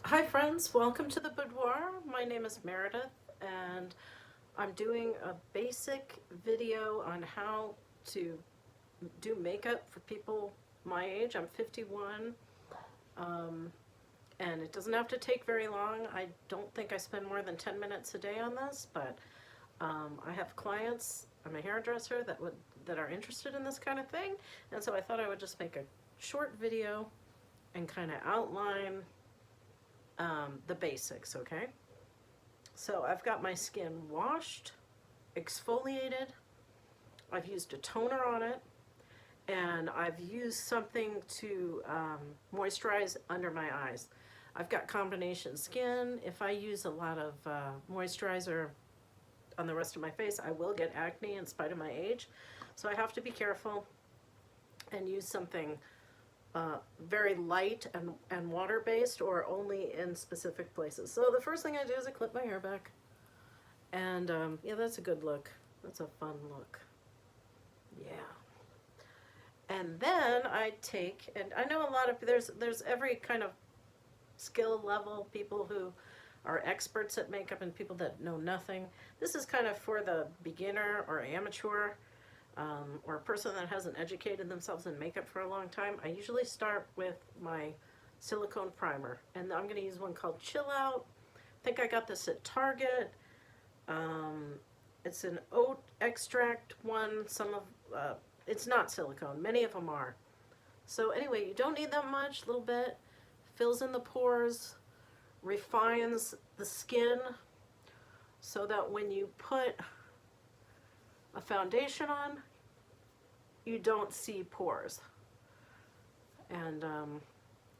Hi friends, welcome to the boudoir. My name is Meredith and I'm doing a basic video on how to do makeup for people my age. I'm 51 and it doesn't have to take very long. I don't think I spend more than 10 minutes a day on this, but I have clients, I'm a hairdresser that are interested in this kind of thing, and so I thought I would just make a short video and kind of outline the basics, okay? So I've got my skin washed, exfoliated, I've used a toner on it, and I've used something to moisturize under my eyes. I've got combination skin. If I use a lot of moisturizer on the rest of my face, I will get acne in spite of my age. So I have to be careful and use something very light and water-based, or only in specific places. So the first thing I do is I clip my hair back, and yeah, that's a good look. That's a fun look. Yeah. And then I take, and I know a lot of, there's every kind of skill level, people who are experts at makeup and people that know nothing. This is kind of for the beginner or amateur, or a person that hasn't educated themselves in makeup for a long time. I usually start with my silicone primer, and I'm going to use one called Chill Out. I think I got this at Target. It's an oat extract one. It's not silicone. Many of them are. So anyway, you don't need that much. A little bit. Fills in the pores, refines the skin, so that when you put a foundation on, you don't see pores. And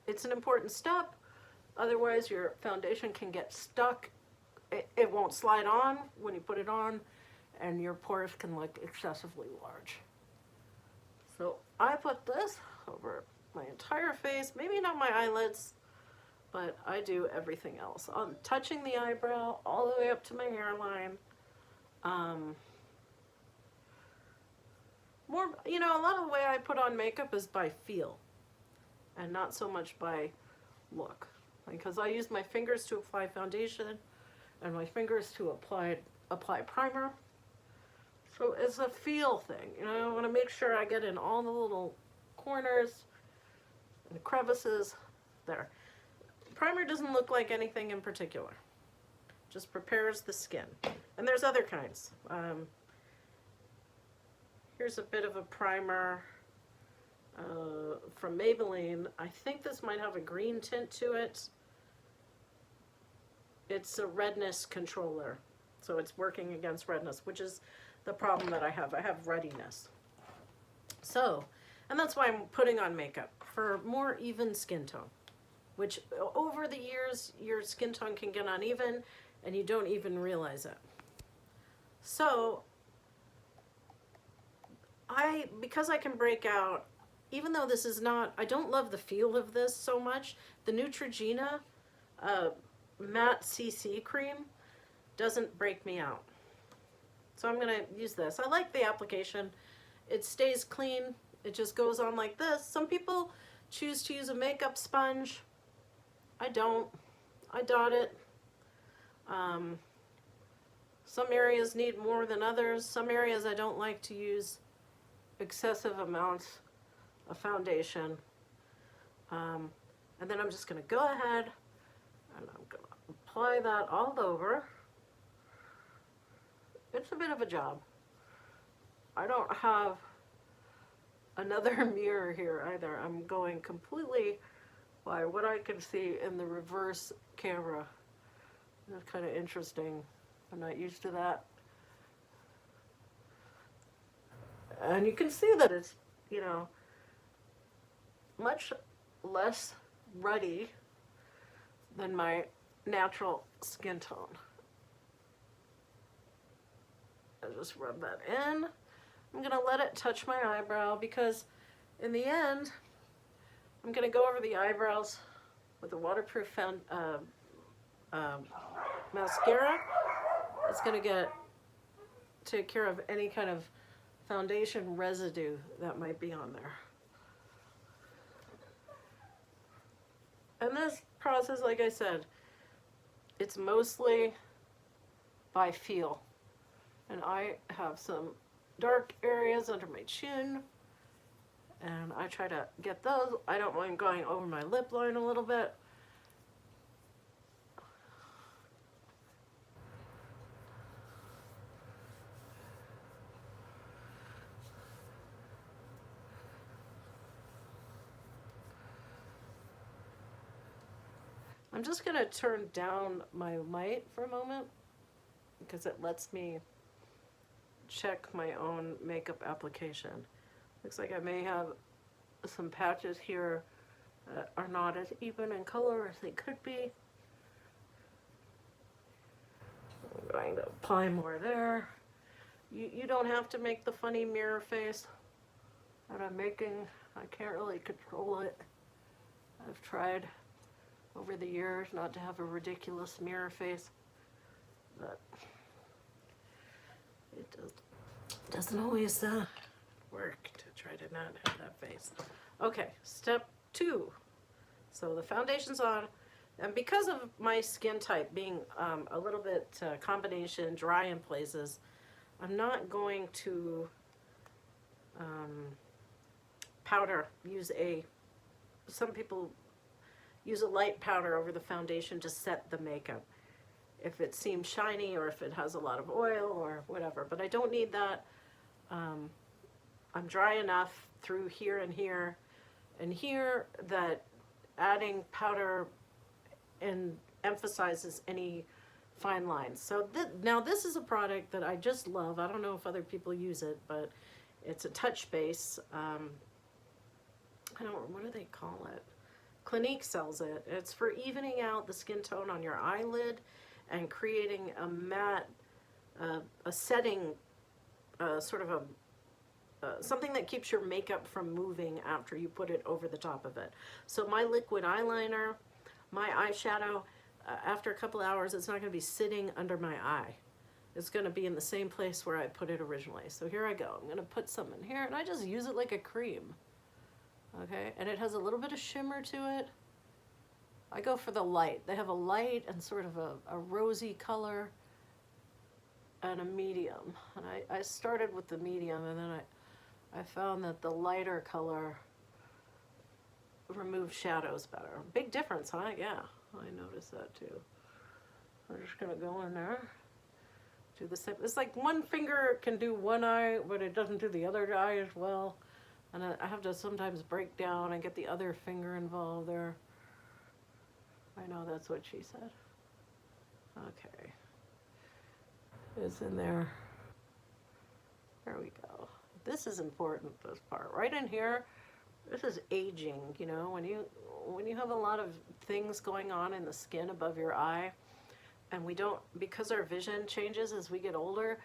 it's an important step. Otherwise, your foundation can get stuck. It won't slide on when you put it on, and your pores can look excessively large. So I put this over my entire face, maybe not my eyelids, but I do everything else. I'm touching the eyebrow all the way up to my hairline. A lot of the way I put on makeup is by feel and not so much by look, because I use my fingers to apply foundation and my fingers to apply primer. So it's a feel thing. I want to make sure I get in all the little corners and crevices there. Primer doesn't look like anything in particular. Just prepares the skin. And there's other kinds. Here's a bit of a primer from Maybelline. I think this might have a green tint to it. It's a redness controller. So it's working against redness, which is the problem that I have. I have ruddiness. So, and that's why I'm putting on makeup, for more even skin tone, which over the years, your skin tone can get uneven and you don't even realize it. So, because I can break out, even though this is not, I don't love the feel of this so much, the Neutrogena matte CC cream doesn't break me out. So I'm going to use this. I like the application. It stays clean. It just goes on like this. Some people choose to use a makeup sponge. I don't. I dot it. Some areas need more than others. Some areas I don't like to use excessive amounts of foundation. And then I'm just going to go ahead and I'm going to apply that all over. It's a bit of a job. I don't have another mirror here either. I'm going completely by what I can see in the reverse camera. That's kind of interesting. I'm not used to that. And you can see that it's, much less ruddy than my natural skin tone. I just rub that in. I'm going to let it touch my eyebrow, because in the end, I'm going to go over the eyebrows with a waterproof mascara. It's going to take care of any kind of foundation residue that might be on there. And this process, like I said, it's mostly by feel. And I have some dark areas under my chin, and I try to get those. I don't mind going over my lip line a little bit. I'm just gonna turn down my light for a moment because it lets me check my own makeup application. Looks like I may have some patches here that are not as even in color as they could be. I'm going to apply more there. You don't have to make the funny mirror face that I'm making. I can't really control it. I've tried over the years not to have a ridiculous mirror face, but it doesn't always work to try to not have that face. Okay, step 2. So the foundation's on, and because of my skin type being a little bit combination dry in places, I'm not going to some people use a light powder over the foundation to set the makeup if it seems shiny or if it has a lot of oil or whatever, but I don't need that. I'm dry enough through here and here that adding powder and emphasizes any fine lines. So now this is a product that I just love. I don't know if other people use it, but it's a touch base. What do they call it? Clinique sells it. It's for evening out the skin tone on your eyelid and creating a matte, a setting, sort of something that keeps your makeup from moving after you put it over the top of it. So my liquid eyeliner, my eyeshadow, after a couple hours, it's not going to be sitting under my eye. It's going to be in the same place where I put it originally. So here I go. I'm going to put some in here, and I just use it like a cream. Okay, and it has a little bit of shimmer to it. I go for the light. They have a light and sort of a rosy color and a medium. And I started with the medium, and then I found that the lighter color removes shadows better. Big difference, huh? Yeah, I noticed that too. I'm just gonna go in there, do the same. It's like one finger can do one eye, but it doesn't do the other eye as well. And I have to sometimes break down and get the other finger involved there. I know that's what she said. Okay. It's in there. There we go. This is important, this part. Right in here, this is aging, you know, when you have a lot of things going on in the skin above your eye, and because our vision changes as we get older,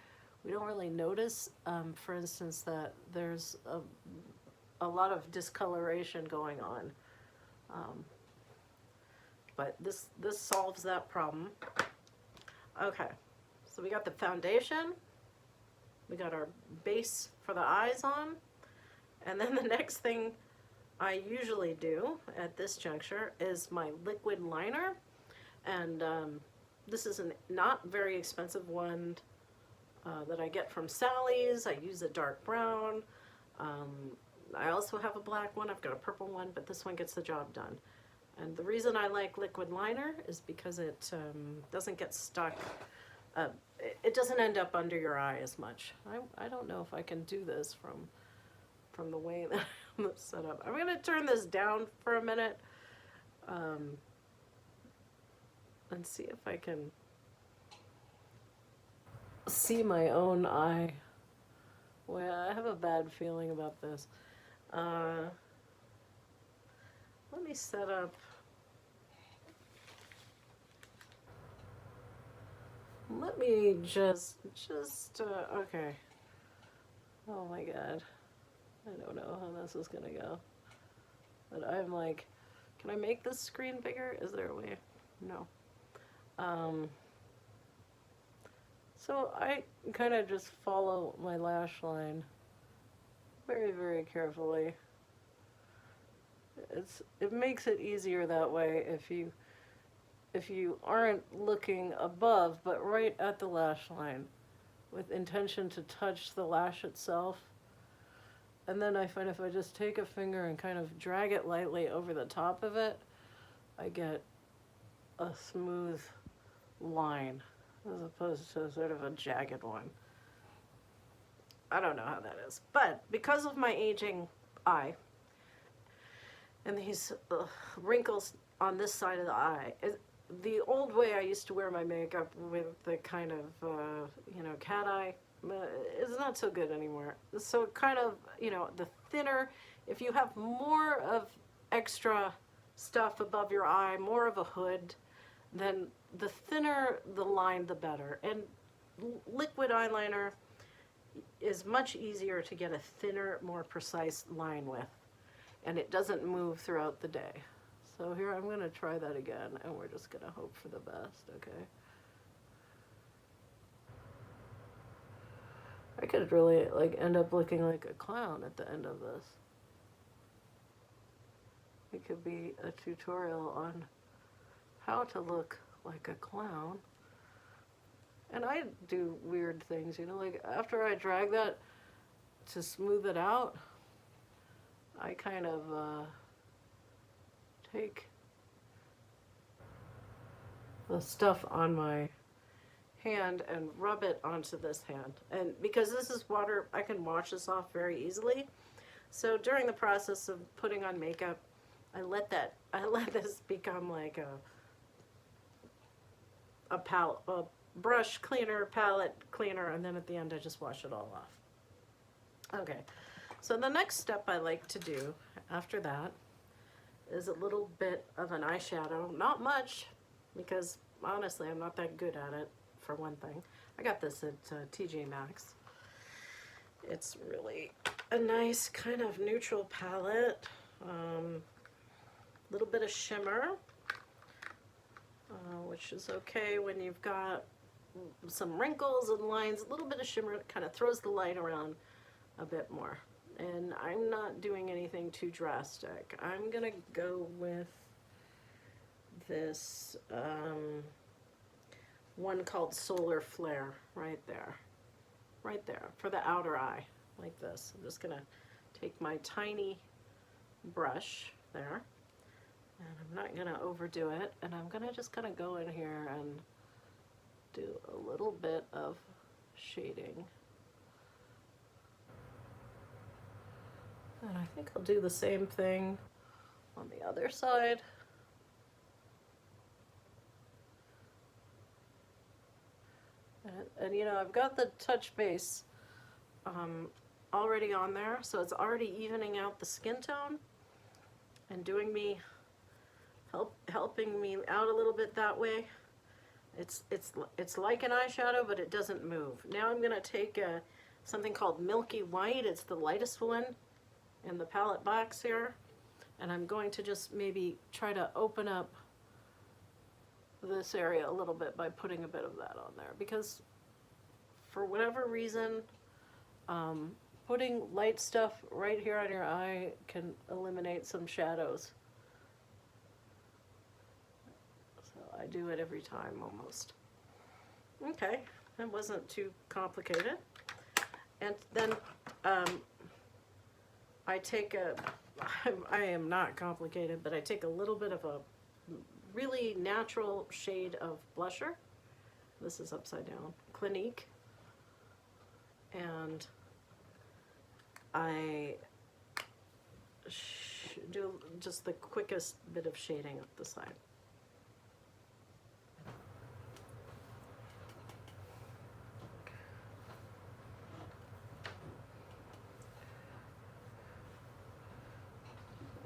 we don't really notice, for instance, that there's a lot of discoloration going on. But this solves that problem. Okay, so we got the foundation, we got our base for the eyes on, and then the next thing I usually do at this juncture is my liquid liner, and this is a not very expensive one that I get from Sally's. I use a dark brown. I also have a black one. I've got a purple one, but this one gets the job done. And the reason I like liquid liner is because it doesn't get stuck. It doesn't end up under your eye as much. I don't know if I can do this from the way that I'm set up. I'm going to turn this down for a minute and see if I can see my own eye. Well, I have a bad feeling about this. Let me set up. Let me just, okay. Oh my God. I don't know how this is gonna go. But I'm like, can I make this screen bigger? Is there a way? No. So I kind of just follow my lash line very, very carefully. It makes it easier that way if you aren't looking above but right at the lash line with intention to touch the lash itself. And then I find if I just take a finger and kind of drag it lightly over the top of it, I get a smooth line as opposed to sort of a jagged one. I don't know how that is. But because of my aging eye and these wrinkles on this side of the eye, the old way I used to wear my makeup with the kind of, cat eye, is not so good anymore. So kind of, the thinner, if you have more of extra stuff above your eye, more of a hood, then the thinner the line, the better. And liquid eyeliner is much easier to get a thinner, more precise line with. And it doesn't move throughout the day. So here I'm going to try that again, and we're just going to hope for the best, okay? I could really end up looking like a clown at the end of this. It could be a tutorial on how to look like a clown. And I do weird things, like after I drag that to smooth it out, I kind of take the stuff on my hand and rub it onto this hand. And because this is water, I can wash this off very easily. So during the process of putting on makeup, I let this become like a brush cleaner, palette cleaner, and then at the end I just wash it all off. Okay, so the next step I like to do after that is a little bit of an eyeshadow. Not much, because honestly I'm not that good at it, for one thing. I got this at TJ Maxx. It's really a nice kind of neutral palette. Little bit of shimmer, which is okay when you've got some wrinkles and lines. A little bit of shimmer kind of throws the light around a bit more. And I'm not doing anything too drastic. I'm gonna go with this one called Solar Flare right there for the outer eye, like this. I'm just gonna take my tiny brush there, and I'm not gonna overdo it, and I'm gonna just kind of go in here and do a little bit of shading. And I think I'll do the same thing on the other side. And I've got the touch base already on there, so it's already evening out the skin tone and helping me out a little bit that way. It's like an eyeshadow, but it doesn't move. Now I'm gonna take something called Milky White. It's the lightest one in the palette box here, and I'm going to just maybe try to open up this area a little bit by putting a bit of that on there, because for whatever reason, putting light stuff right here on your eye can eliminate some shadows. So I do it every time almost. Okay, that wasn't too complicated. And then I am not complicated, but I take a little bit of a really natural shade of blusher. This is upside down, Clinique. And I do just the quickest bit of shading up the side.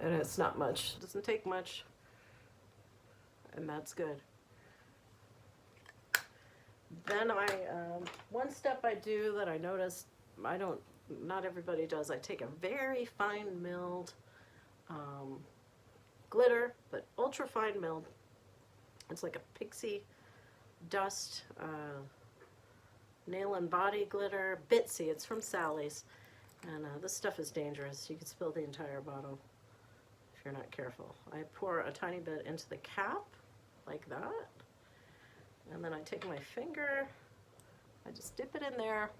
And it's not much, it doesn't take much, and that's good. Then one step I do that I noticed not everybody does, I take a very fine milled glitter, but ultra fine milled. It's like a pixie dust nail and body glitter, Bitsy. It's from Sally's, and this stuff is dangerous. You could spill the entire bottle if you're not careful. I pour a tiny bit into the cap, like that. And then I take my finger, I just dip it in there.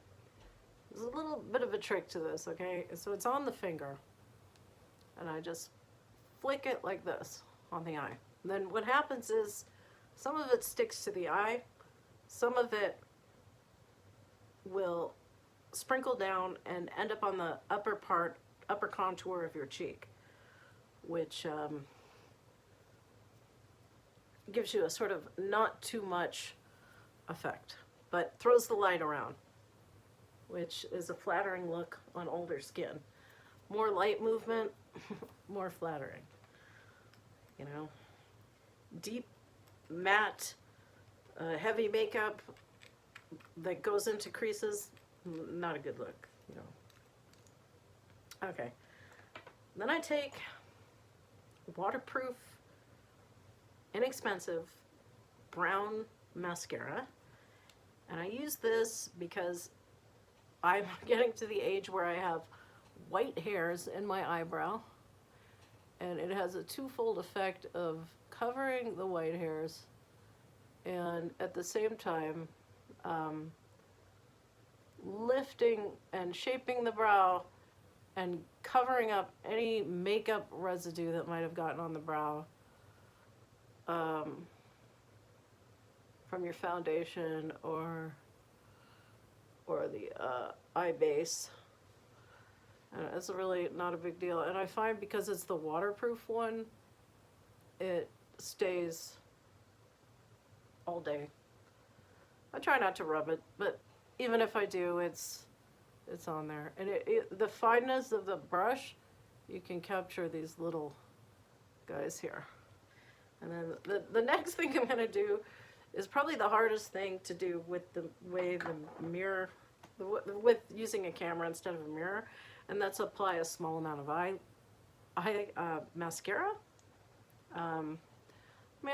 There's a little bit of a trick to this, okay? So it's on the finger. And I just flick it like this on the eye. And then what happens is some of it sticks to the eye, some of it will sprinkle down and end up on the upper contour of your cheek, which gives you a sort of not too much effect, but throws the light around, which is a flattering look on older skin. More light movement, more flattering. You know, deep, matte, heavy makeup that goes into creases, not a good look, you know. Okay, then I take waterproof, inexpensive brown mascara, and I use this because I'm getting to the age where I have white hairs in my eyebrow, and it has a twofold effect of covering the white hairs and at the same time lifting and shaping the brow and covering up any makeup residue that might have gotten on the brow from your foundation or the eye base. And it's really not a big deal. And I find because it's the waterproof one, it stays all day. I try not to rub it, but even if I do, it's on there. And the fineness of the brush, you can capture these little guys here. And then the next thing I'm going to do is probably the hardest thing to do with the way the mirror, with using a camera instead of a mirror, and that's apply a small amount of mascara. I mean,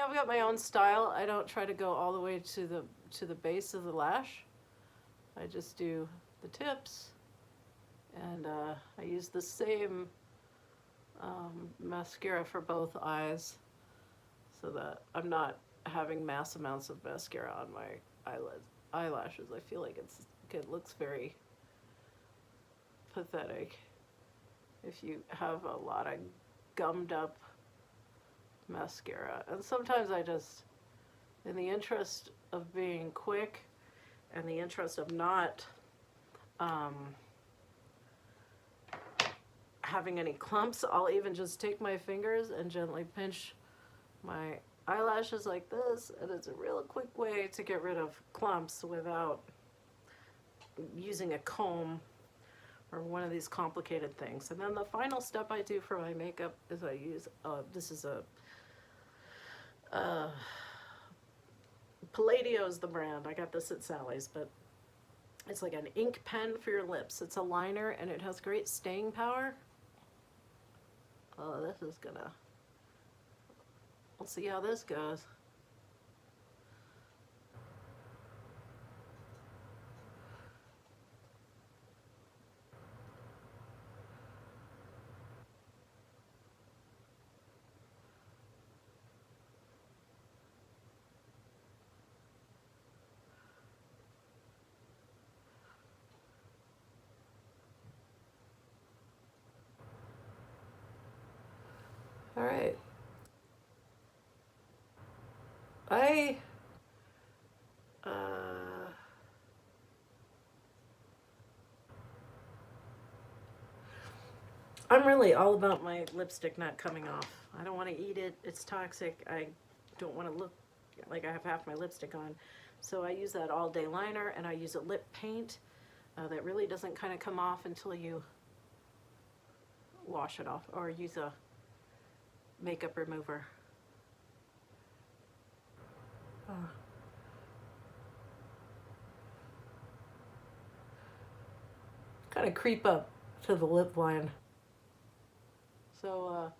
I've got my own style. I don't try to go all the way to the base of the lash. I just do the tips, and I use the same mascara for both eyes, so that I'm not having mass amounts of mascara on my eyelashes. I feel like it looks very pathetic if you have a lot of gummed up mascara. And sometimes I just, in the interest of being quick and the interest of not having any clumps, I'll even just take my fingers and gently pinch my eyelashes like this, and it's a real quick way to get rid of clumps without using a comb or one of these complicated things. And then the final step I do for my makeup is I use, this is a Palladio's the brand. I got this at Sally's, but it's like an ink pen for your lips. It's a liner and it has great staying power. Oh, this is gonna, we'll see how this goes. All right. I'm really all about my lipstick not coming off. I don't want to eat it. It's toxic. I don't want to look like I have half my lipstick on. So I use that all day liner, and I use a lip paint that really doesn't kind of come off until you wash it off, or use a makeup remover. Kind of creep up to the lip line. So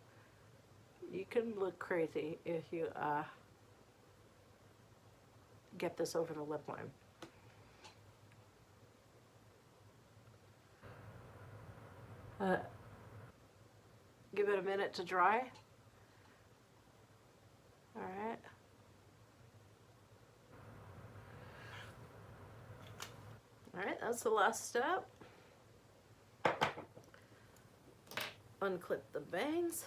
you can look crazy if you get this over the lip line. Give it a minute to dry. Alright. Alright, that's the last step. Unclip the bangs.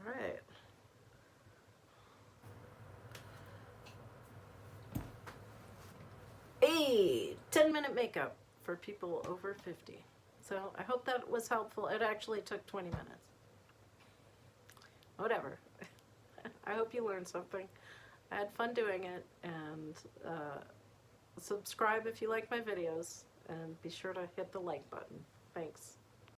Alright. Hey, 10-minute makeup for people over 50. So I hope that was helpful. It actually took 20 minutes. Whatever. I hope you learned something. I had fun doing it, and subscribe if you like my videos, and be sure to hit the like button. Thanks.